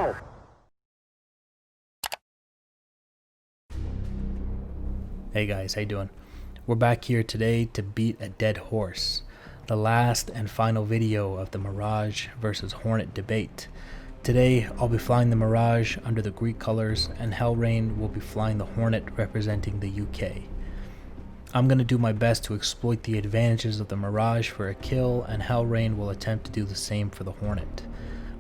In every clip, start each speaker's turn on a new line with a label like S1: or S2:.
S1: go!
S2: Hey guys, how you doing? We're back here today to beat a dead horse. The last and final video of the Mirage versus Hornet debate. Today, I'll be flying the Mirage under the Greek colors, and Hellreign will be flying the Hornet representing the UK. I'm going to do my best to exploit the advantages of the Mirage for a kill, and Hellreign will attempt to do the same for the Hornet.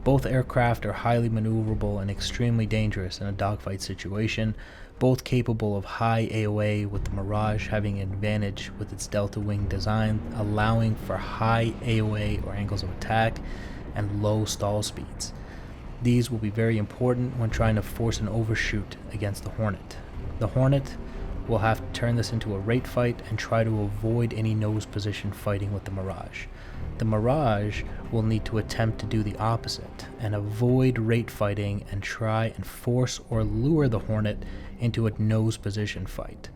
S2: Both aircraft are highly maneuverable and extremely dangerous in a dogfight situation, both capable of high AOA, with the Mirage having an advantage with its delta wing design, allowing for high AOA or angles of attack and low stall speeds. These will be very important when trying to force an overshoot against the Hornet. The Hornet will have to turn this into a rate fight and try to avoid any nose position fighting with the Mirage. The Mirage will need to attempt to do the opposite and avoid rate fighting and try and force or lure the Hornet into a nose position fight.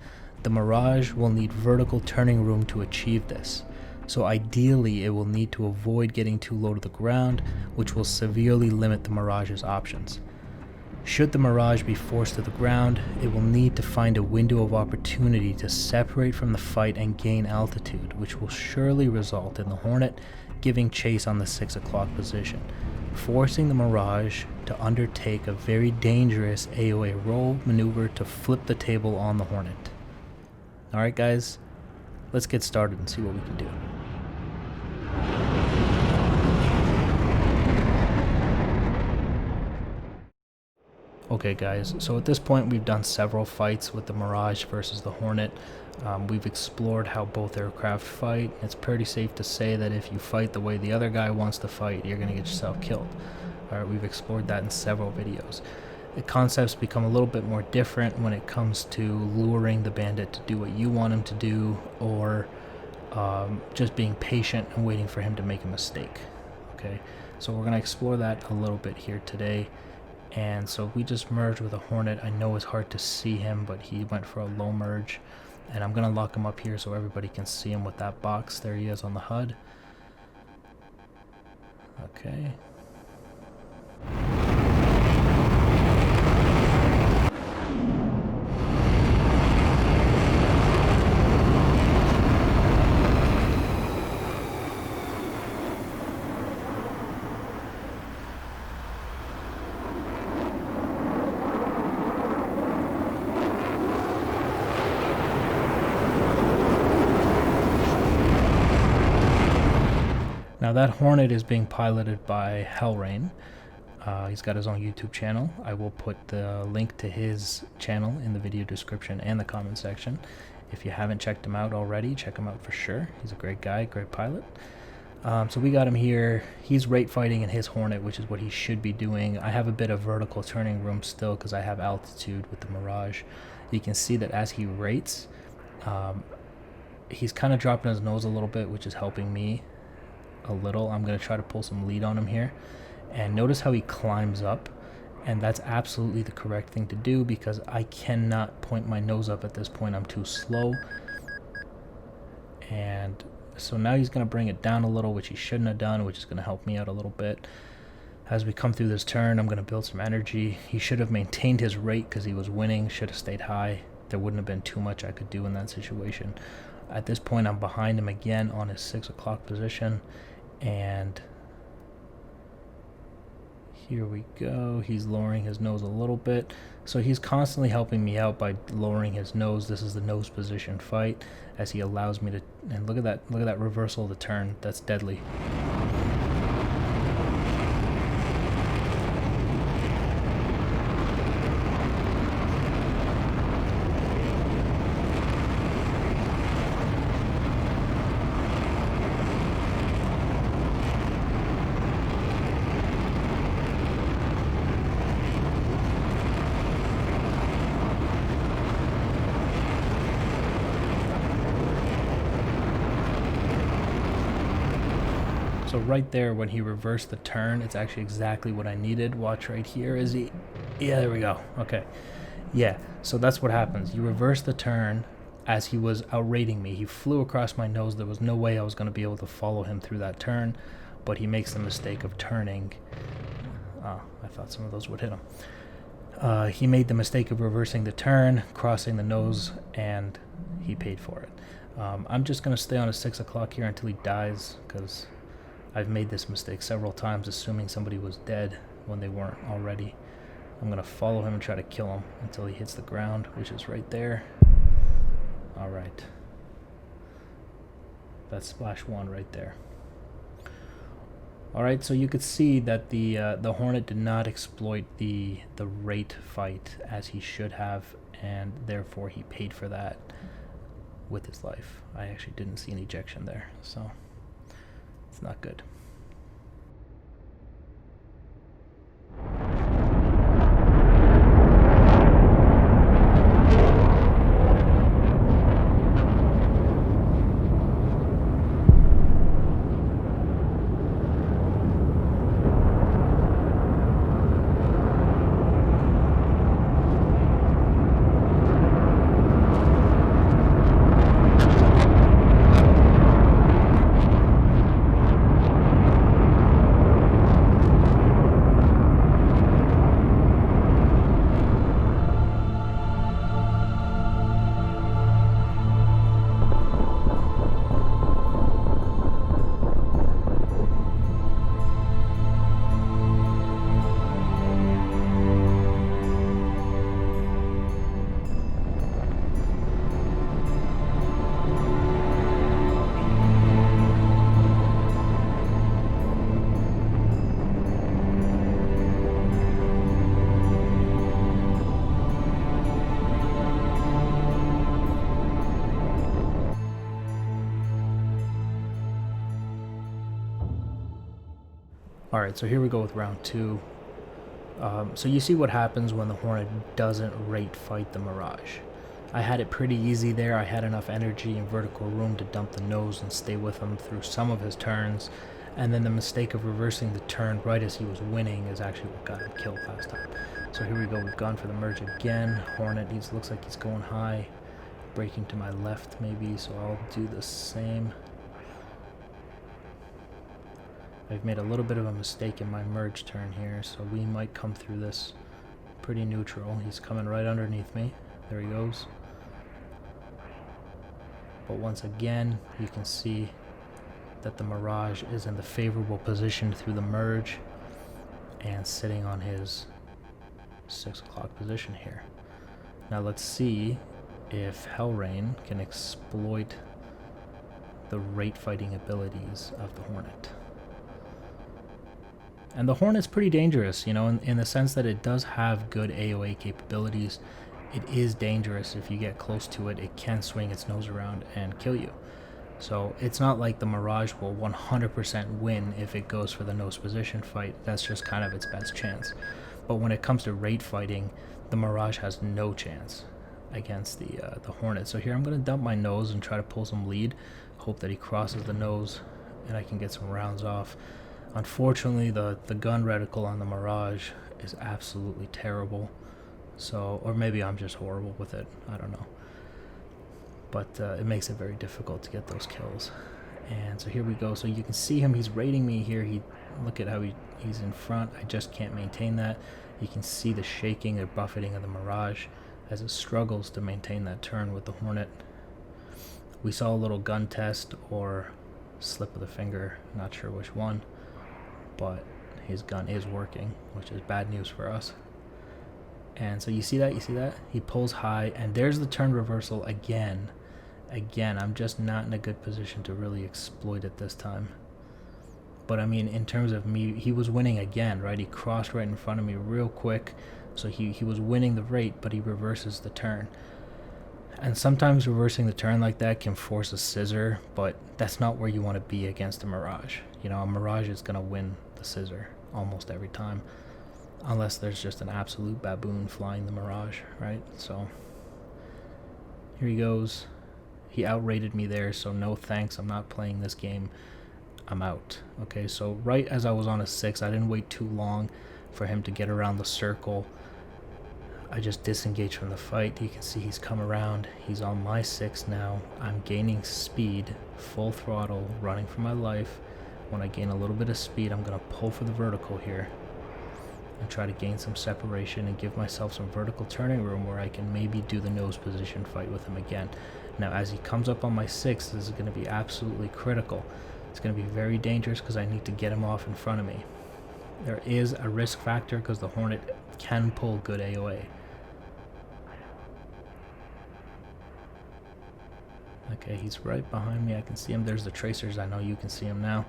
S2: The Mirage will need vertical turning room to achieve this, so ideally it will need to avoid getting too low to the ground, which will severely limit the Mirage's options. Should the Mirage be forced to the ground, it will need to find a window of opportunity to separate from the fight and gain altitude, which will surely result in the Hornet giving chase on the 6 o'clock position, forcing the Mirage to undertake a very dangerous AOA roll maneuver to flip the table on the Hornet. Alright guys, let's get started and see what we can do. Okay guys, so at this point we've done several fights with the Mirage versus the Hornet. We've explored how both aircraft fight. It's pretty safe to say that if you fight the way the other guy wants to fight, you're going to get yourself killed. Alright, we've explored that in several videos. The concepts become a little bit more different when it comes to luring the bandit to do what you want him to do, or just being patient and waiting for him to make a mistake. Okay, so we're going to explore that a little bit here today. And so we just merged with a Hornet. I know it's hard to see him, but he went for a low merge. And I'm going to lock him up here so everybody can see him with that box. There he is on the HUD. Okay. Now that Hornet is being piloted by Hellreign. He's got his own YouTube channel. I will put the link to his channel in the video description and the comment section. If you haven't checked him out already, check him out for sure. He's a great guy, great pilot. So we got him here. He's rate fighting in his Hornet, which is what he should be doing. I have a bit of vertical turning room still because I have altitude with the Mirage. You can see that as he rates, he's kind of dropping his nose a little bit, which is helping me a little. I'm going to try to pull some lead on him here, and notice how he climbs up, and that's absolutely the correct thing to do because I cannot point my nose up at this point. I'm too slow. And so now he's going to bring it down a little, which he shouldn't have done, which is going to help me out a little bit. As we come through this turn, I'm going to build some energy. He should have maintained his rate because he was winning, should have stayed high. There wouldn't have been too much I could do in that situation. At this point, I'm behind him again on his 6 o'clock position. And here we go. He's lowering his nose a little bit, so he's constantly helping me out by lowering his nose. This is the nose position fight as he allows me to, and look at that reversal of the turn. That's deadly. So right there, when he reversed the turn, it's actually exactly what I needed. Watch right here. Is he? Yeah, there we go. Okay. Yeah, so that's what happens. You reverse the turn as he was outrating me. He flew across my nose. There was no way I was going to be able to follow him through that turn, but he makes the mistake of turning Oh, I thought some of those would hit him. He made the mistake of reversing the turn, crossing the nose, and he paid for it. I'm just going to stay on a 6 o'clock here until he dies, because I've made this mistake several times, assuming somebody was dead when they weren't already. I'm going to follow him and try to kill him until he hits the ground, which is right there. Alright. That's splash 1 right there. Alright, so you could see that the Hornet did not exploit the rate fight as he should have, and therefore he paid for that with his life. I actually didn't see an ejection there, so it's not good. Alright, so here we go with round 2. So you see what happens when the Hornet doesn't rate fight the Mirage. I had it pretty easy there. I had enough energy and vertical room to dump the nose and stay with him through some of his turns, and then the mistake of reversing the turn right as he was winning is actually what got him killed last time. So here we go, we've gone for the merge again. Hornet looks like he's going high, braking to my left maybe, so I'll do the same. I've made a little bit of a mistake in my merge turn here, so we might come through this pretty neutral. He's coming right underneath me. There he goes. But once again, you can see that the Mirage is in the favorable position through the merge and sitting on his 6 o'clock position here. Now let's see if Hellreign can exploit the rate fighting abilities of the Hornet. And the Hornet's pretty dangerous, you know, in the sense that it does have good AOA capabilities. It is dangerous. If you get close to it, it can swing its nose around and kill you. So it's not like the Mirage will 100% win if it goes for the nose position fight. That's just kind of its best chance. But when it comes to rate fighting, the Mirage has no chance against the Hornet. So here I'm going to dump my nose and try to pull some lead. Hope that he crosses the nose and I can get some rounds off. Unfortunately, the gun reticle on the Mirage is absolutely terrible. So, or maybe I'm just horrible with it. I don't know. But it makes it very difficult to get those kills. And so here we go. So you can see him. He's rating me here. Look at how he's in front. I just can't maintain that. You can see the shaking or buffeting of the Mirage as it struggles to maintain that turn with the Hornet. We saw a little gun test or slip of the finger. Not sure which one. But his gun is working, which is bad news for us. And so you see that? He pulls high, and there's the turn reversal again. Again, I'm just not in a good position to really exploit it this time. But I mean, in terms of me, he was winning again, right? He crossed right in front of me real quick. So he was winning the rate, but he reverses the turn. And sometimes reversing the turn like that can force a scissor, but that's not where you want to be against a Mirage. You know, a Mirage is going to win the scissor almost every time, unless there's just an absolute baboon flying the Mirage, right? So here he goes. He outrated me there, so no thanks. I'm not playing this game. I'm out. Okay, so right as I was on a 6, I didn't wait too long for him to get around the circle. I just disengaged from the fight. You can see he's come around. He's on my 6 now. I'm gaining speed, full throttle, running for my life. When I gain a little bit of speed, I'm going to pull for the vertical here. and try to gain some separation and give myself some vertical turning room where I can maybe do the nose position fight with him again. Now as he comes up on my 6, this is going to be absolutely critical. It's going to be very dangerous because I need to get him off in front of me. There is a risk factor because the Hornet can pull good AOA. Okay, he's right behind me. I can see him. There's the tracers. I know you can see him now.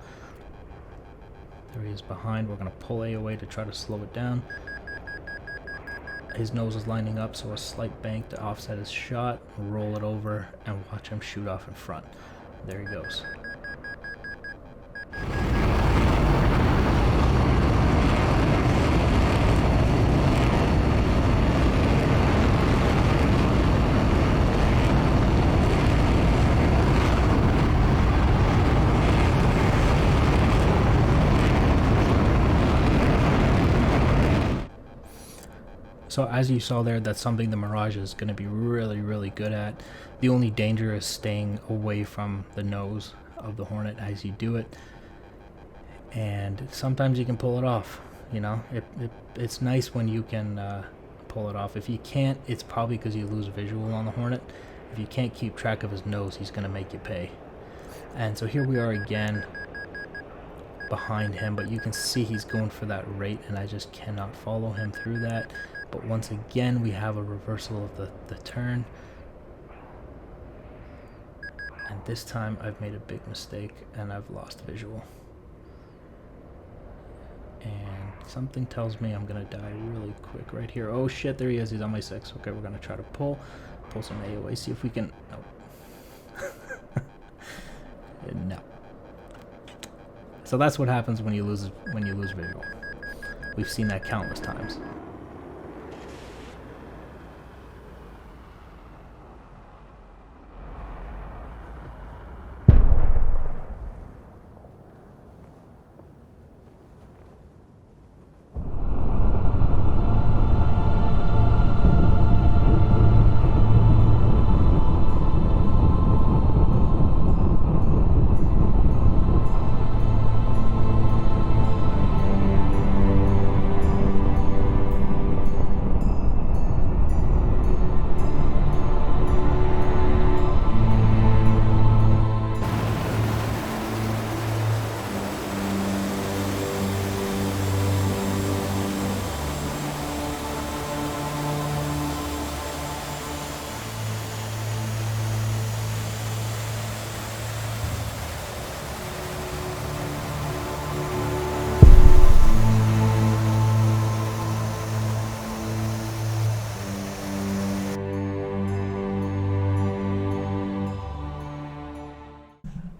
S2: There he is behind. We're going to pull AOA to try to slow it down. His nose is lining up, so a slight bank to offset his shot. Roll it over and watch him shoot off in front. There he goes. So as you saw there, that's something the Mirage is going to be really good at. The only danger is staying away from the nose of the Hornet as you do it. And sometimes you can pull it off, you know. It's nice when you can pull it off. If you can't, it's probably because you lose visual on the Hornet. If you can't keep track of his nose, he's going to make you pay. And so here we are again behind him, but you can see he's going for that rate, and I just cannot follow him through that. But once again, we have a reversal of the turn. And this time I've made a big mistake and I've lost visual. And something tells me I'm going to die really quick right here. Oh shit, there he is. He's on my 6. Okay, we're going to try to pull some AOA. See if we can... No. No. So that's what happens when you lose visual. We've seen that countless times.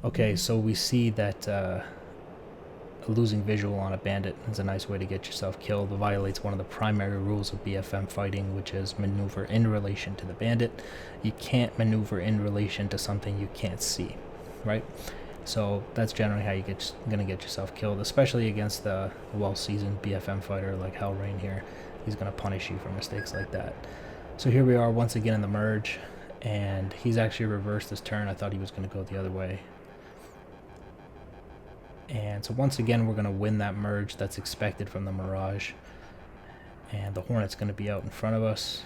S2: Okay, so we see that losing visual on a bandit is a nice way to get yourself killed. It violates one of the primary rules of BFM fighting, which is maneuver in relation to the bandit. You can't maneuver in relation to something you can't see, right? So that's generally how you're gonna get yourself killed, especially against a well-seasoned BFM fighter like Hellreign here. He's gonna punish you for mistakes like that. So here we are once again in the merge, and he's actually reversed this turn. I thought he was gonna go the other way. And so once again, we're going to win that merge that's expected from the Mirage. And the Hornet's going to be out in front of us.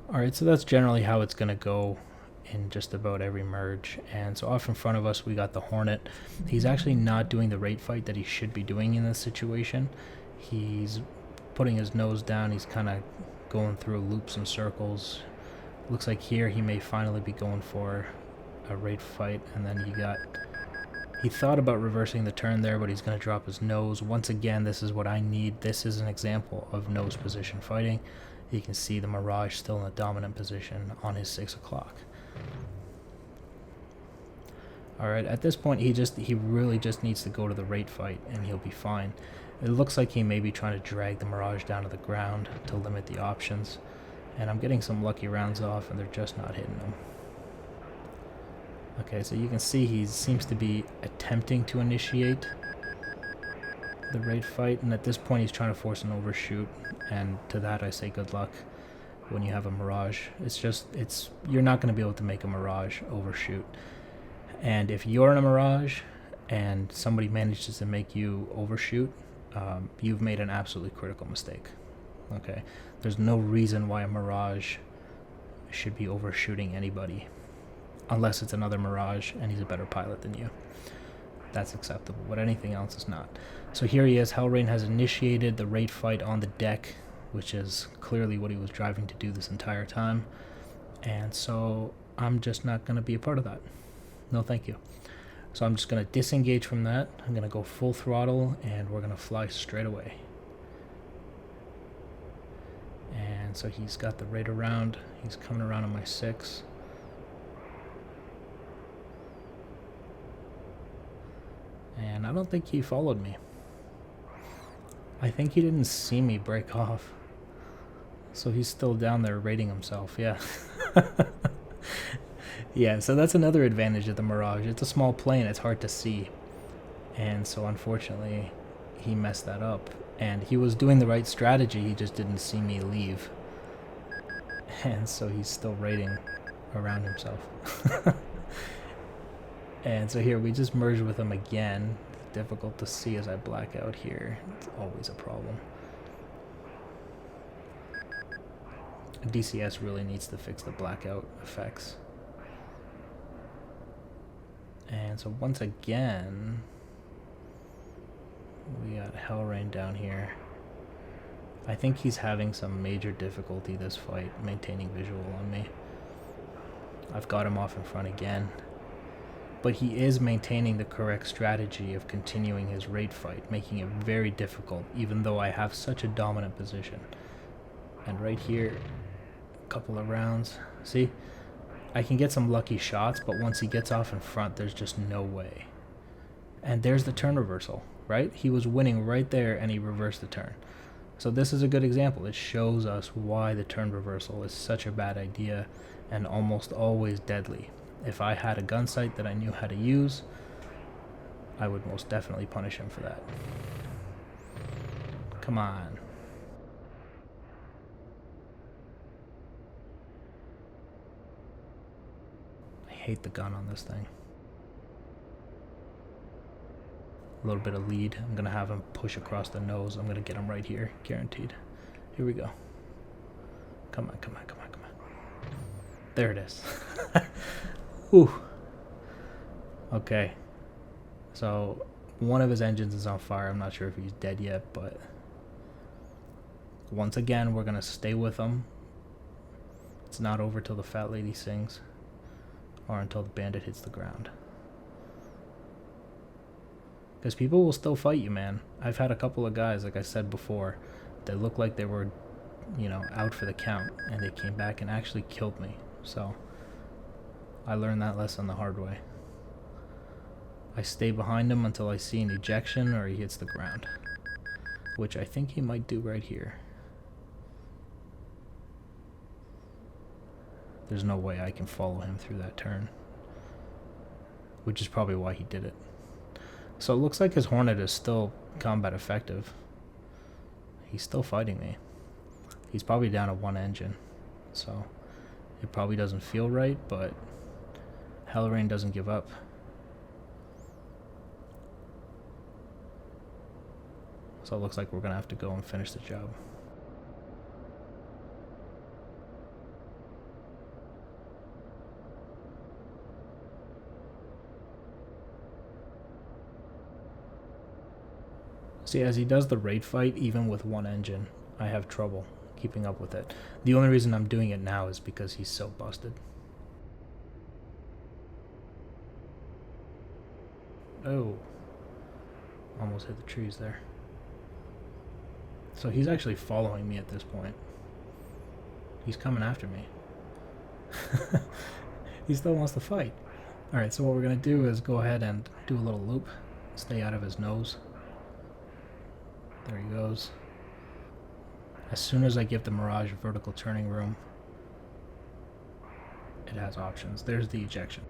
S2: Alright, so that's generally how it's going to go in just about every merge. And so off in front of us we got the Hornet. He's actually not doing the rate fight that he should be doing in this situation. He's putting his nose down, he's kind of going through loops and circles. Looks like here he may finally be going for a rate fight, and then he thought about reversing the turn there, but he's going to drop his nose. Once again, this is what I need. This is an example of nose position fighting. You can see the Mirage still in a dominant position on his 6 o'clock. Alright, at this point he really just needs to go to the rate fight and he'll be fine. It looks like he may be trying to drag the Mirage down to the ground to limit the options. And I'm getting some lucky rounds off and they're just not hitting him. Okay, so you can see he seems to be attempting to initiate the rate fight, and at this point he's trying to force an overshoot, and to that I say good luck when you have a Mirage. You're not going to be able to make a Mirage overshoot. And if you're in a Mirage and somebody manages to make you overshoot, you've made an absolutely critical mistake. Okay, there's no reason why a Mirage should be overshooting anybody, unless it's another Mirage and he's a better pilot than you. That's acceptable, but anything else is not. So here he is. Hellreign has initiated the rate fight on the deck, which is clearly what he was driving to do this entire time. And so I'm just not going to be a part of that. No thank you. So I'm just going to disengage from that. I'm going to go full throttle and we're going to fly straight away. And so he's got the rate around. He's coming around on my 6. And I don't think he followed me. I think he didn't see me break off. So he's still down there rating himself, yeah. Yeah, so that's another advantage of the Mirage. It's a small plane, it's hard to see. And so unfortunately, he messed that up. And he was doing the right strategy, he just didn't see me leave. And so he's still rating around himself. And so here we just merged with him again. Difficult to see as I black out here. It's always a problem. DCS really needs to fix the blackout effects. And so once again, we got Hellreign down here. I think he's having some major difficulty this fight maintaining visual on me. I've got him off in front again. But he is maintaining the correct strategy of continuing his rate fight, making it very difficult, even though I have such a dominant position. And right here, a couple of rounds. See? I can get some lucky shots, but once he gets off in front, there's just no way. And there's the turn reversal, right? He was winning right there, and he reversed the turn. So this is a good example. It shows us why the turn reversal is such a bad idea and almost always deadly. If I had a gun sight that I knew how to use, I would most definitely punish him for that. Come on. I hate the gun on this thing. A little bit of lead. I'm going to have him push across the nose. I'm going to get him right here. Guaranteed. Here we go. Come on, come on, come on, come on. There it is. Whew. Okay. So, one of his engines is on fire. I'm not sure if he's dead yet, but once again, we're going to stay with him. It's not over till the fat lady sings or until the bandit hits the ground. Because people will still fight you, man. I've had a couple of guys, like I said before, that looked like they were, you know, out for the count, and they came back and actually killed me. So I learned that lesson the hard way. I stay behind him until I see an ejection or he hits the ground, which I think he might do right here. There's no way I can follow him through that turn, which is probably why he did it. So it looks like his Hornet is still combat effective. He's still fighting me. He's probably down to one engine, so it probably doesn't feel right, but Hellreign doesn't give up. So it looks like we're going to have to go and finish the job. See, as he does the rate fight, even with one engine, I have trouble keeping up with it. The only reason I'm doing it now is because he's so busted. Oh. Almost hit the trees there. So he's actually following me at this point. He's coming after me. He still wants to fight. Alright, so what we're going to do is go ahead and do a little loop. Stay out of his nose. There he goes. As soon as I give the Mirage vertical turning room, it has options. There's the ejection.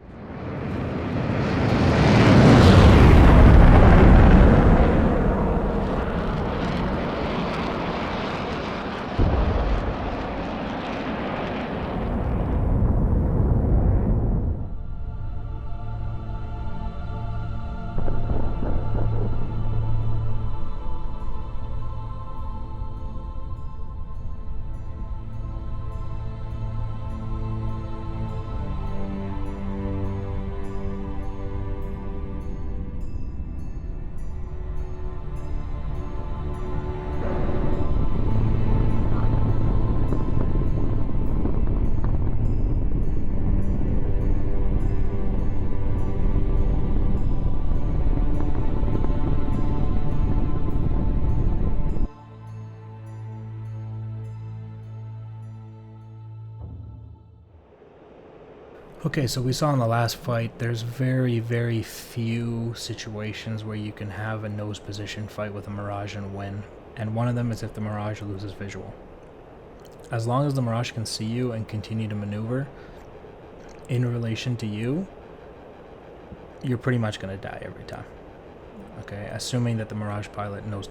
S2: Okay, so we saw in the last fight, there's very, very few situations where you can have a nose position fight with a Mirage and win. And one of them is if the Mirage loses visual. As long as the Mirage can see you and continue to maneuver in relation to you, you're pretty much going to die every time. Okay, assuming that the Mirage pilot knows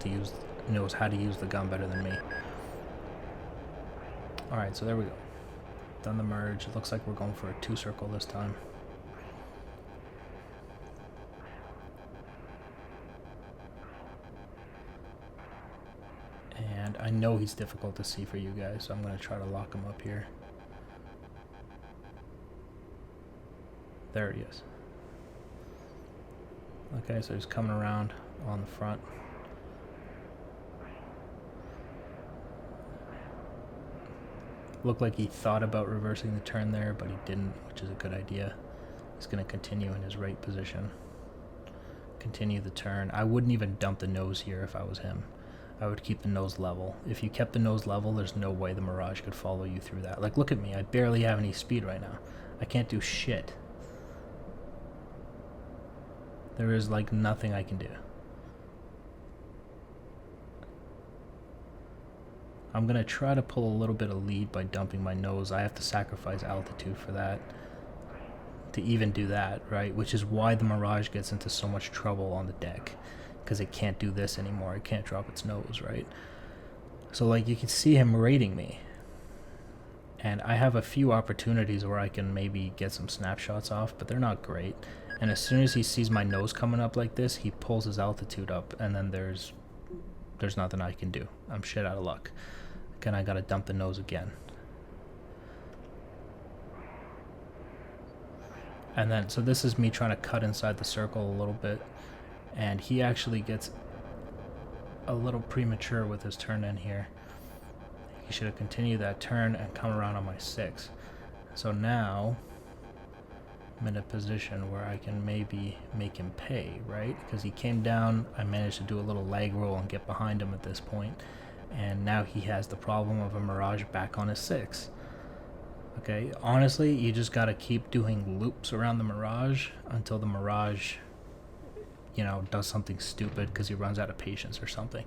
S2: how to use the gun better than me. Alright, so there we go. Done the merge. It looks like we're going for a 2-circle this time. And I know he's difficult to see for you guys, so I'm going to try to lock him up here. There he is. Okay, so he's coming around on the front. Looked like he thought about reversing the turn there, but he didn't, which is a good idea. He's going to continue in his right position. Continue the turn. I wouldn't even dump the nose here if I was him. I would keep the nose level. If you kept the nose level, there's no way the Mirage could follow you through that. Like, look at me. I barely have any speed right now. I can't do shit. There is, like, nothing I can do. I'm going to try to pull a little bit of lead by dumping my nose. I have to sacrifice altitude for that, to even do that, right? Which is why the Mirage gets into so much trouble on the deck, because it can't do this anymore. It can't drop its nose, right? So, like, you can see him rating me. And I have a few opportunities where I can maybe get some snapshots off, but they're not great. And as soon as he sees my nose coming up like this, he pulls his altitude up, and then there's nothing I can do. I'm shit out of luck. Again, I gotta dump the nose again. And then, so this is me trying to cut inside the circle a little bit, and he actually gets a little premature with his turn in here. He should have continued that turn and come around on my 6. So now I'm in a position where I can maybe make him pay, right? Because he came down, I managed to do a little lag roll and get behind him at this point, and now he has the problem of a Mirage back on his 6. Okay, honestly, you just gotta keep doing loops around the Mirage until the Mirage, you know, does something stupid because he runs out of patience or something.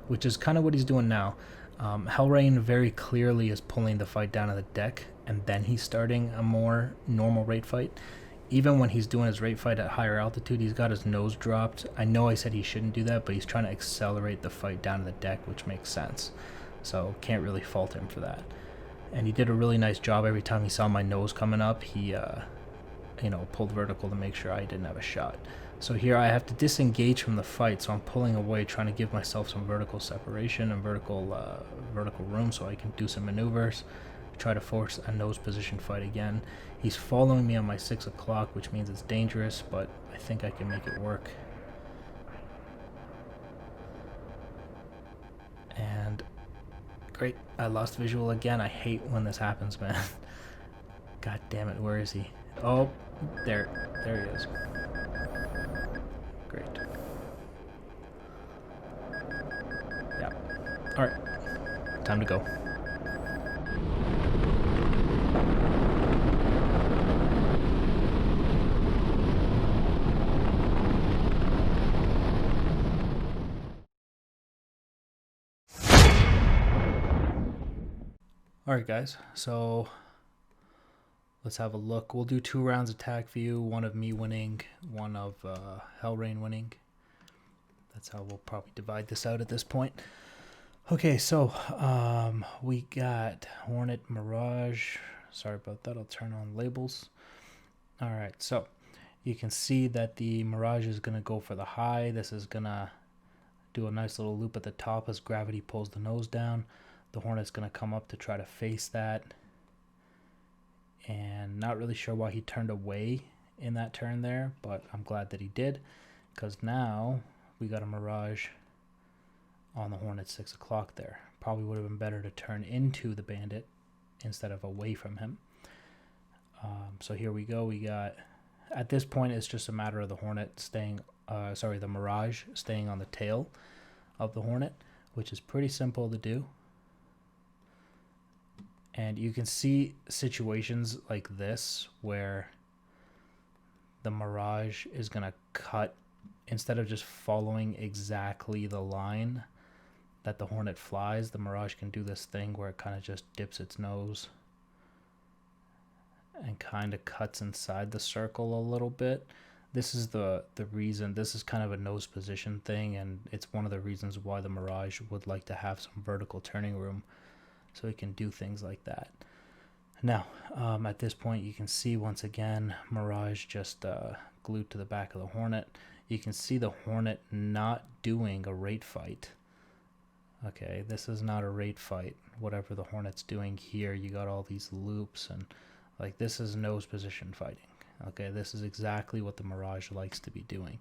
S2: Which is kind of what he's doing now. Hellreign very clearly is pulling the fight down to the deck, and then he's starting a more normal rate fight. Even when he's doing his rate fight at higher altitude, he's got his nose dropped. I know I said he shouldn't do that, but he's trying to accelerate the fight down to the deck, which makes sense. So can't really fault him for that. And he did a really nice job. Every time he saw my nose coming up, he you know, pulled vertical to make sure I didn't have a shot. So here I have to disengage from the fight, so I'm pulling away, trying to give myself some vertical separation and vertical room so I can do some maneuvers, try to force a nose position fight again. He's following me on my 6 o'clock, which means it's dangerous, but I think I can make it work. And great, I lost visual again. I hate when this happens, man. God damn it, where is he? Oh, there he is. Great. Yeah. Alright. Time to go. Alright guys, so let's have a look. We'll do 2 rounds attack view, one of me winning, one of Hellreign winning. That's how we'll probably divide this out at this point. Okay, so we got Hornet, Mirage. Sorry about that, I'll turn on labels. Alright, so you can see that the Mirage is going to go for the high. This is going to do a nice little loop at the top as gravity pulls the nose down. The Hornet's going to come up to try to face that. And not really sure why he turned away in that turn there, but I'm glad that he did, because now we got a Mirage on the Hornet 6 o'clock there. Probably would have been better to turn into the Bandit instead of away from him. So here we go. We got, at this point, it's just a matter of the Hornet staying, the Mirage staying on the tail of the Hornet, which is pretty simple to do. And you can see situations like this where the Mirage is going to cut, instead of just following exactly the line that the Hornet flies, the Mirage can do this thing where it kind of just dips its nose and kind of cuts inside the circle a little bit. This is the reason. This is kind of a nose position thing, and it's one of the reasons why the Mirage would like to have some vertical turning room, so it can do things like that. Now, at this point, you can see once again, Mirage just glued to the back of the Hornet. You can see the Hornet not doing a rate fight. Okay, this is not a rate fight. Whatever the Hornet's doing here, you got all these loops, and like, this is nose position fighting. Okay, this is exactly what the Mirage likes to be doing.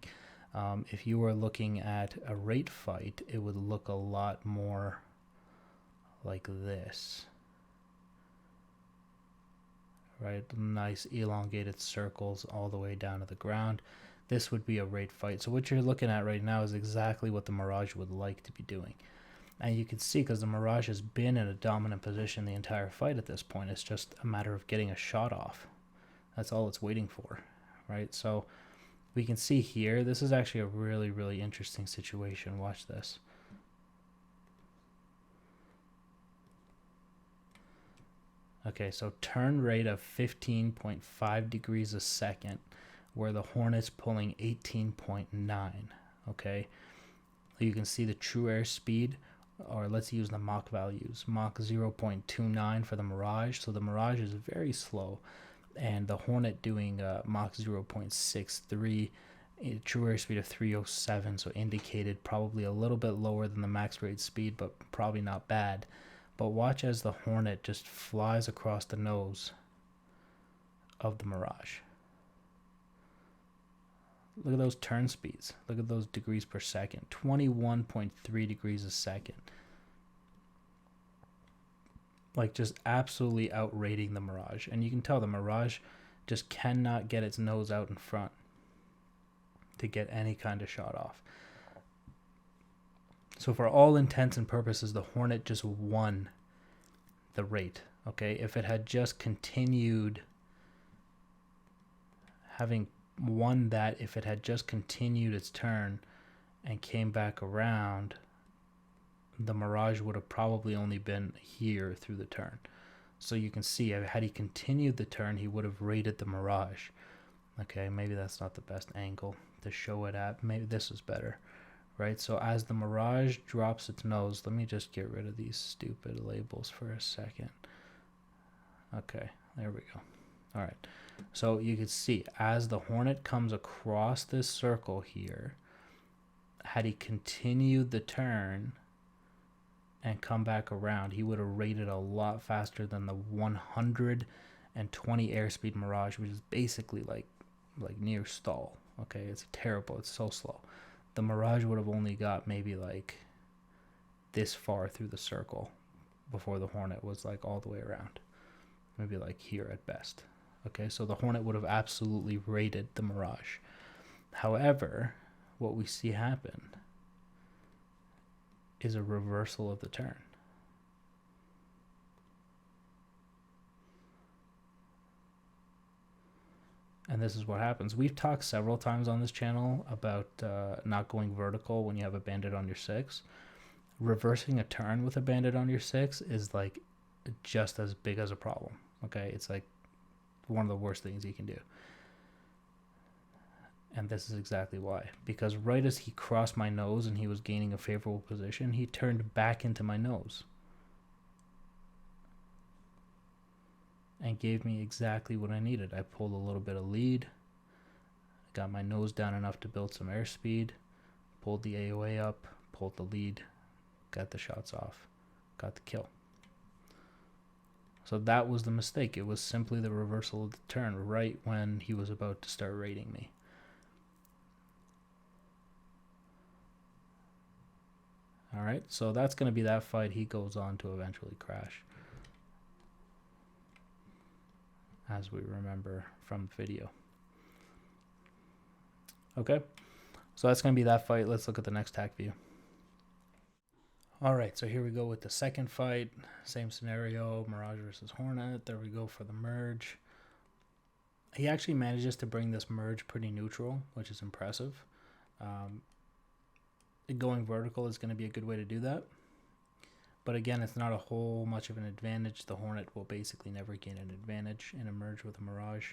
S2: If you were looking at a rate fight, it would look a lot more like this, right? Nice elongated circles all the way down to the ground. This would be a rate fight. So what you're looking at right now is exactly what the Mirage would like to be doing. And you can see, because the Mirage has been in a dominant position the entire fight at this point, it's just a matter of getting a shot off. That's all it's waiting for, right? So we can see here, this is actually a really, really interesting situation. Watch this. Okay, so turn rate of 15.5 degrees a second, where the Hornet's pulling 18.9, okay? You can see the true air speed, or let's use the Mach values. Mach 0.29 for the Mirage, so the Mirage is very slow, and the Hornet doing Mach 0.63, true air speed of 307, so indicated probably a little bit lower than the max rate speed, but probably not bad. But watch as the Hornet just flies across the nose of the Mirage. Look at those turn speeds. Look at those degrees per second. 21.3 degrees a second. Like, just absolutely outrating the Mirage. And you can tell the Mirage just cannot get its nose out in front to get any kind of shot off. So for all intents and purposes, the Hornet just won the rate. Okay, if it had just continued having won that, if it had just continued its turn and came back around, the Mirage would have probably only been here through the turn. So you can see, had he continued the turn, he would have rated the Mirage. Okay, maybe that's not the best angle to show it at. Maybe this is better, right? So as the Mirage drops its nose, let me just get rid of these stupid labels for a second. Okay, there we go. All right, so you can see as the Hornet comes across this circle here, had he continued the turn and come back around, he would have rated a lot faster than the 120 airspeed Mirage, which is basically like near stall. Okay, it's terrible. It's so slow. The Mirage would have only got maybe like this far through the circle before the Hornet was like all the way around. Maybe like here at best. Okay, so the Hornet would have absolutely rated the Mirage. However, what we see happen is a reversal of the turn. And this is what happens. We've talked several times on this channel about not going vertical when you have a Bandit on your 6. Reversing a turn with a Bandit on your 6 is like just as big as a problem. Okay, it's like one of the worst things he can do. And this is exactly why. Because right as he crossed my nose and he was gaining a favorable position, he turned back into my nose and gave me exactly what I needed. I pulled a little bit of lead, got my nose down enough to build some airspeed, pulled the AOA up, pulled the lead, got the shots off, got the kill. So that was the mistake. It was simply the reversal of the turn right when he was about to start raiding me. Alright, so that's going to be that fight. He goes on to eventually crash, as we remember from the video. Okay, so that's going to be that fight. Let's look at the next tac view. Alright, so here we go with the second fight. Same scenario, Mirage versus Hornet. There we go for the merge. He actually manages to bring this merge pretty neutral, which is impressive. Going vertical is going to be a good way to do that. But again, it's not a whole much of an advantage. The Hornet will basically never gain an advantage in a merge with a Mirage.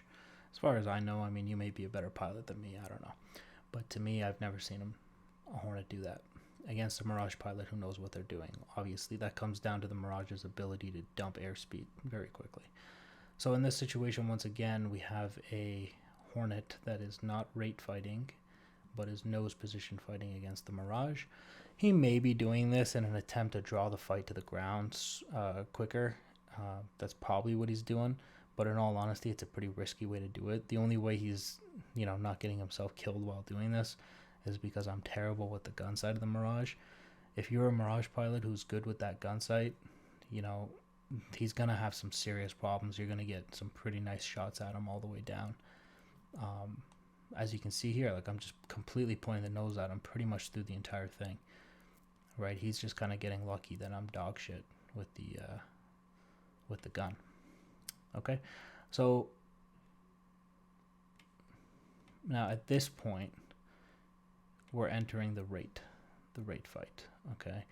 S2: As far as I know, I mean, you may be a better pilot than me, I don't know. But to me, I've never seen a Hornet do that against a Mirage pilot who knows what they're doing. Obviously, that comes down to the Mirage's ability to dump airspeed very quickly. So in this situation, once again, we have a Hornet that is not rate fighting, but is nose position fighting against the Mirage. He may be doing this in an attempt to draw the fight to the ground quicker. That's probably what he's doing, but in all honesty, it's a pretty risky way to do it. The only way he's, not getting himself killed while doing this is because I'm terrible with the gun sight of the Mirage. If you're a Mirage pilot who's good with that gun sight, he's gonna have some serious problems. You're gonna get some pretty nice shots at him all the way down. As you can see here, like I'm just completely pointing the nose at him pretty much through the entire thing. Right, he's just kind of getting lucky that I'm dog shit with the gun. Okay, so now at this point we're entering the rate fight. Okay,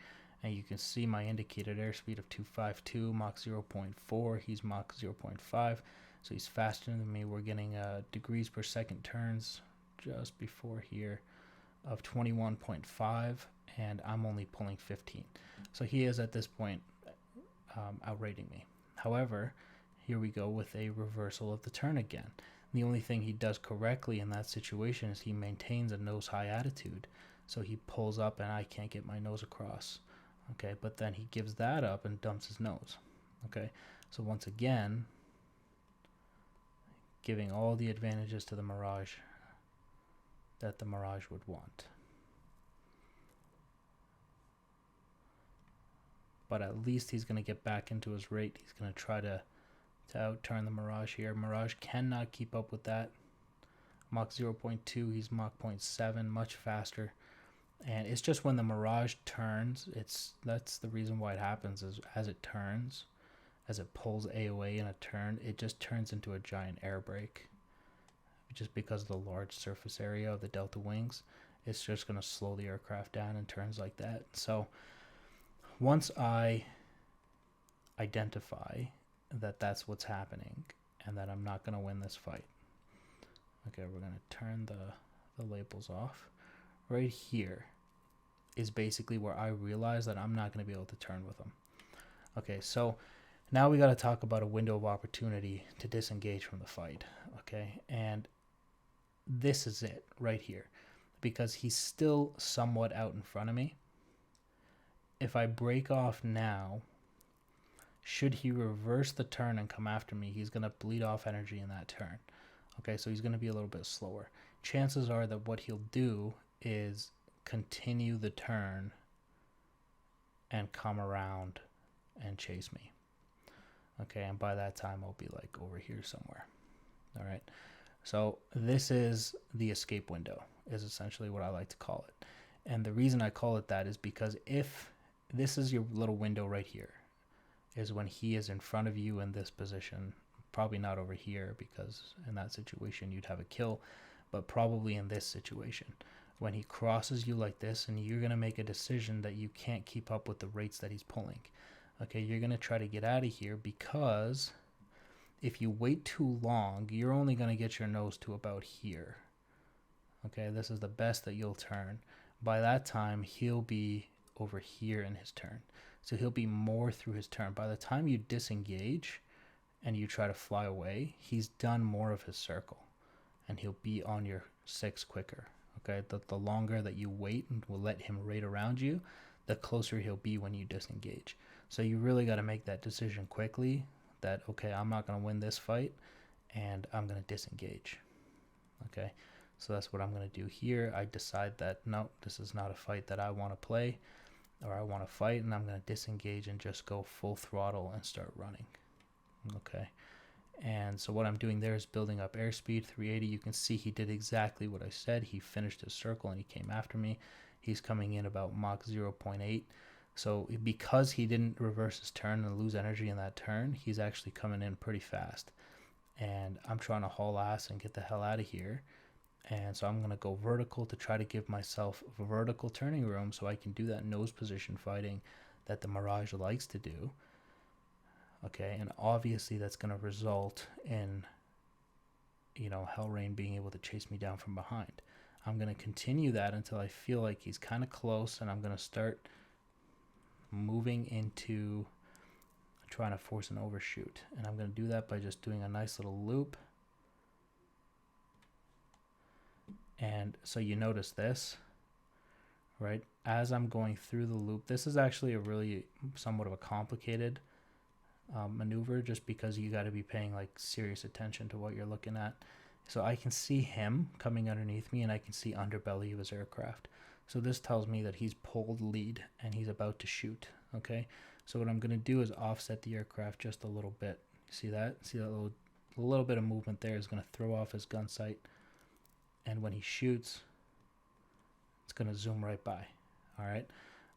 S2: and you can see my indicated airspeed of 252, Mach 0.4. He's Mach 0.5. So he's faster than me. We're getting degrees per second turns just before here of 21.5, and I'm only pulling 15. So he is at this point outrating me. However, here we go with a reversal of the turn again. The only thing he does correctly in that situation is he maintains a nose high attitude. So he pulls up and I can't get my nose across. Okay, but then he gives that up and dumps his nose. Okay, so once again, giving all the advantages to the Mirage that the Mirage would want. But at least he's going to get back into his rate. He's going to try to outturn the Mirage here. Mirage cannot keep up with that. Mach 0.2, he's Mach 0.7, much faster. And it's just when the Mirage turns, that's the reason why it happens, is as it turns, as it pulls AOA in a turn, it just turns into a giant air brake. Just because of the large surface area of the Delta wings, it's just going to slow the aircraft down in turns like that. So once I identify that that's what's happening and that I'm not going to win this fight, okay, we're going to turn the labels off. Right here is basically where I realize that I'm not going to be able to turn with them. Okay, so now we got to talk about a window of opportunity to disengage from the fight. Okay, and this is it right here, because he's still somewhat out in front of me. If I break off now, should he reverse the turn and come after me, he's going to bleed off energy in that turn. Okay, so he's going to be a little bit slower. Chances are that what he'll do is continue the turn and come around and chase me. Okay, and by that time I'll be like over here somewhere. All right, so this is the escape window, is essentially what I like to call it. And the reason I call it that is because if this is your little window right here, is when he is in front of you in this position, probably not over here, because in that situation you'd have a kill, but probably in this situation, when he crosses you like this and you're going to make a decision that you can't keep up with the rates that he's pulling. Okay, you're going to try to get out of here, because if you wait too long, you're only going to get your nose to about here. Okay, this is the best that you'll turn. By that time, he'll be over here in his turn. So he'll be more through his turn. By the time you disengage and you try to fly away, he's done more of his circle. And he'll be on your 6 quicker. Okay, the longer that you wait and will let him raid around you, the closer he'll be when you disengage. So you really got to make that decision quickly that, okay, I'm not going to win this fight and I'm going to disengage. Okay, so that's what I'm going to do here. I decide that, no, this is not a fight that I want to play or I want to fight, and I'm going to disengage and just go full throttle and start running. Okay, and so what I'm doing there is building up airspeed, 380. You can see he did exactly what I said. He finished his circle and he came after me. He's coming in about Mach 0.8. So because he didn't reverse his turn and lose energy in that turn, he's actually coming in pretty fast. And I'm trying to haul ass and get the hell out of here. And so I'm going to go vertical to try to give myself vertical turning room so I can do that nose position fighting that the Mirage likes to do. Okay, and obviously that's going to result in, you know, Hellreign being able to chase me down from behind. I'm going to continue that until I feel like he's kind of close, and I'm going to start moving into trying to force an overshoot. And I'm going to do that by just doing a nice little loop. And so you notice this, right? As I'm going through the loop, this is actually a really somewhat of a complicated maneuver, just because you got to be paying like serious attention to what you're looking at. So I can see him coming underneath me, and I can see underbelly of his aircraft. So this tells me that he's pulled lead and he's about to shoot. Okay, so what I'm going to do is offset the aircraft just a little bit. You see that? See that little bit of movement there is going to throw off his gun sight, and when he shoots, it's going to zoom right by. All right,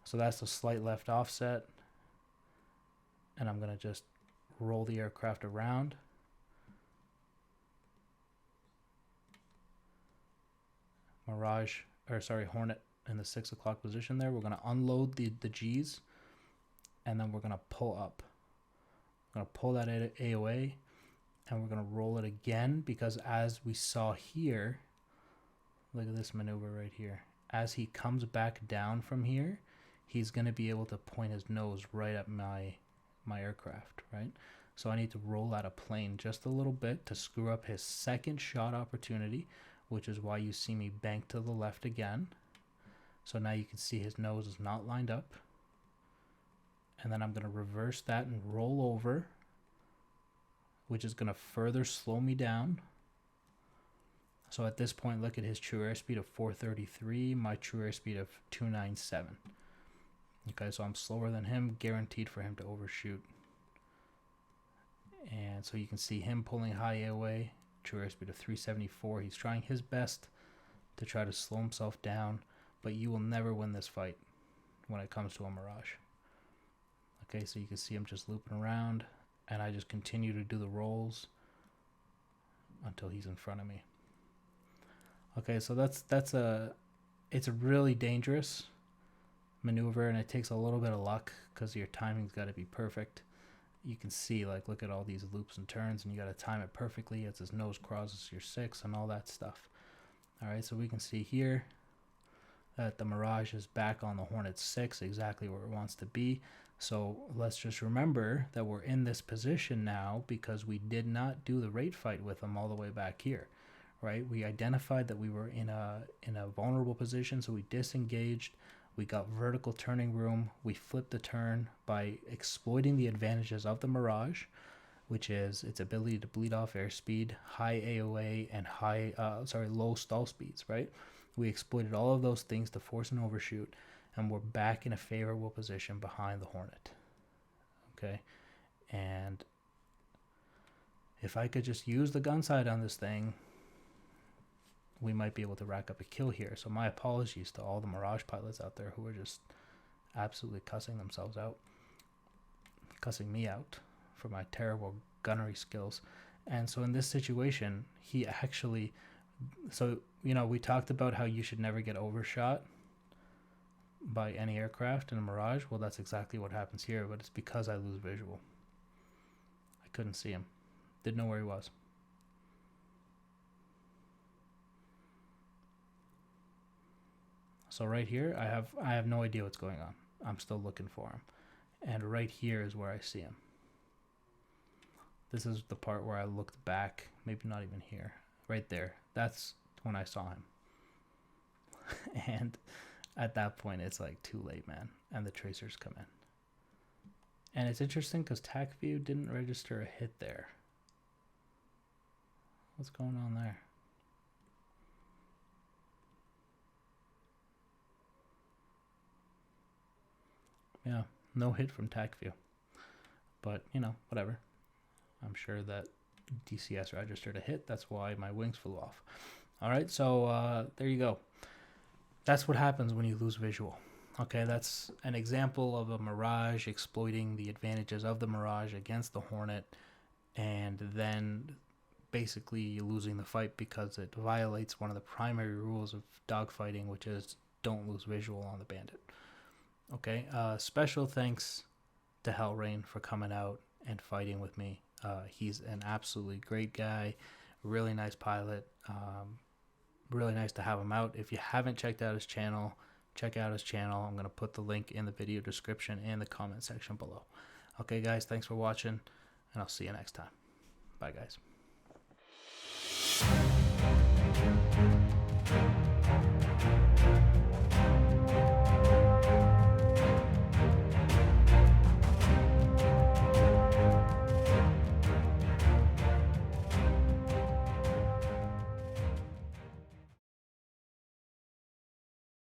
S2: so that's a slight left offset, and I'm going to just roll the aircraft around. Hornet in the 6 o'clock position there. We're going to unload the G's, and then we're going to pull up. We're going to pull that AOA, and we're going to roll it again, because as we saw here, look at this maneuver right here. As he comes back down from here, he's going to be able to point his nose right at my aircraft, right? So I need to roll out a plane just a little bit to screw up his second shot opportunity, which is why you see me bank to the left again. So now you can see his nose is not lined up. And then I'm going to reverse that and roll over, which is going to further slow me down. So at this point, look at his true airspeed of 433, my true airspeed of 297. Okay, so I'm slower than him, guaranteed for him to overshoot. And so you can see him pulling high AOA, true airspeed of 374. He's trying his best to try to slow himself down, but you will never win this fight when it comes to a Mirage. Okay, so you can see him just looping around, and I just continue to do the rolls until he's in front of me. Okay, so it's a really dangerous maneuver, and it takes a little bit of luck because your timing's got to be perfect. You can see, like, look at all these loops and turns, and you got to time it perfectly as his nose crosses your 6 and all that stuff. All right, so we can see here that the Mirage is back on the Hornet 6, exactly where it wants to be. So let's just remember that we're in this position now because we did not do the raid fight with him all the way back here, right? We identified that we were in a vulnerable position, so we disengaged. We got vertical turning room. We flipped the turn by exploiting the advantages of the Mirage, which is its ability to bleed off airspeed, high AOA, and low stall speeds, right? We exploited all of those things to force an overshoot, and we're back in a favorable position behind the Hornet. Okay, and if I could just use the gun sight on this thing, we might be able to rack up a kill here. So my apologies to all the Mirage pilots out there who are just absolutely cussing themselves out, cussing me out for my terrible gunnery skills. And so in this situation, he actually, so, you know, we talked about how you should never get overshot. by any aircraft in a Mirage, well, that's exactly what happens here, but it's because I lose visual. I couldn't see him. Didn't know where he was. So right here, I have no idea what's going on. I'm still looking for him. And right here is where I see him. This is the part where I looked back, maybe not even here. Right there. That's when I saw him. And at that point, it's like too late, man. And the tracers come in. And it's interesting because TACView didn't register a hit there. What's going on there? Yeah, no hit from TACView. But, you know, whatever. I'm sure that DCS registered a hit. That's why my wings flew off. All right, so there you go. That's what happens when you lose visual. Okay, that's an example of a Mirage exploiting the advantages of the Mirage against the Hornet, and then basically losing the fight because it violates one of the primary rules of dogfighting, which is don't lose visual on the bandit. Okay, special thanks to Hellreign for coming out and fighting with me. He's an absolutely great guy, really nice pilot. Really nice to have him out. If you haven't checked out his channel, check out his channel. I'm going to put the link in the video description and the comment section below. Okay, guys, thanks for watching, and I'll see you next time. Bye, guys.